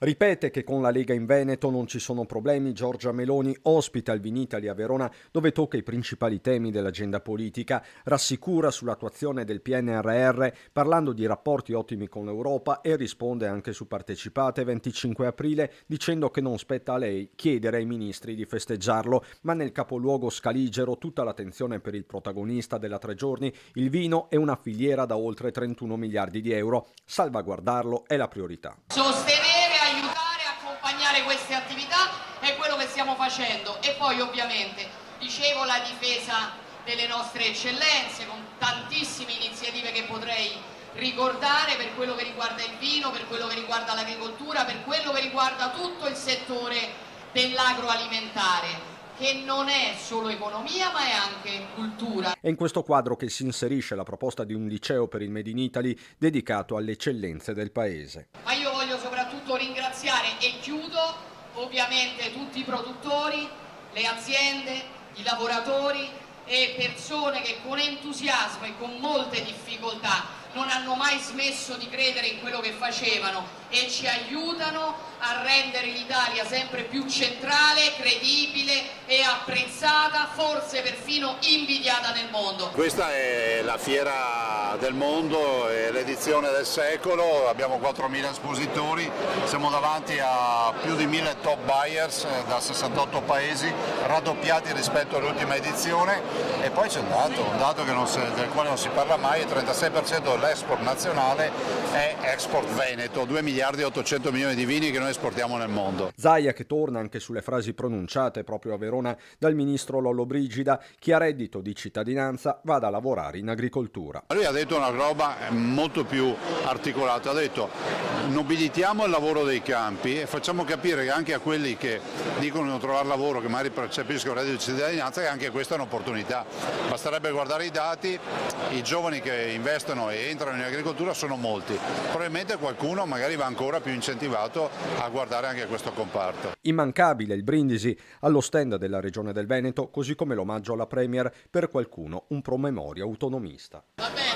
Ripete che con la Lega in Veneto non ci sono problemi. Giorgia Meloni ospita il Vinitaly a Verona, dove tocca i principali temi dell'agenda politica, rassicura sull'attuazione del PNRR parlando di rapporti ottimi con l'Europa e risponde anche su Partecipate 25 aprile dicendo che non spetta a lei chiedere ai ministri di festeggiarlo, ma nel capoluogo scaligero tutta l'attenzione per il protagonista della 3 giorni, il vino è una filiera da oltre 31 miliardi di euro. Salvaguardarlo è la priorità. Aiutare a accompagnare queste attività è quello che stiamo facendo e poi ovviamente dicevo la difesa delle nostre eccellenze con tantissime iniziative che potrei ricordare per quello che riguarda il vino, per quello che riguarda l'agricoltura, per quello che riguarda tutto il settore dell'agroalimentare, che non è solo economia ma è anche cultura. È in questo quadro che si inserisce la proposta di un liceo per il Made in Italy dedicato alle eccellenze del paese. Ma io voglio soprattutto ringraziare e chiudo ovviamente tutti i produttori, le aziende, i lavoratori e persone che con entusiasmo e con molte difficoltà non hanno mai smesso di credere in quello che facevano e ci aiutano a rendere l'Italia sempre più centrale, credibile e apprezzata, forse perfino invidiata nel mondo. Questa è la fiera del mondo, è l'edizione del secolo, abbiamo 4.000 espositori, siamo davanti a più di 1.000 top buyers da 68 paesi, raddoppiati rispetto all'ultima edizione, e poi c'è un dato del quale non si parla mai: il 36% dell'export nazionale è export veneto, 2 miliardi e 800 milioni di vini che noi esportiamo nel mondo. Zaia che torna anche sulle frasi pronunciate proprio a Verona dal ministro Lollobrigida: chi ha reddito di cittadinanza vada a lavorare in agricoltura. Lui ha detto una roba molto più articolata, ha detto nobilitiamo il lavoro dei campi e facciamo capire che anche a quelli che dicono di non trovare lavoro, che magari percepiscono il reddito di cittadinanza, che anche questa è un'opportunità. Basterebbe guardare i dati, i giovani che investono e entrano in agricoltura sono molti, probabilmente qualcuno magari va ancora più incentivato a guardare anche questo comparto. Immancabile il brindisi allo stand della Regione del Veneto, così come l'omaggio alla Premier, per qualcuno un promemoria autonomista. Vabbè.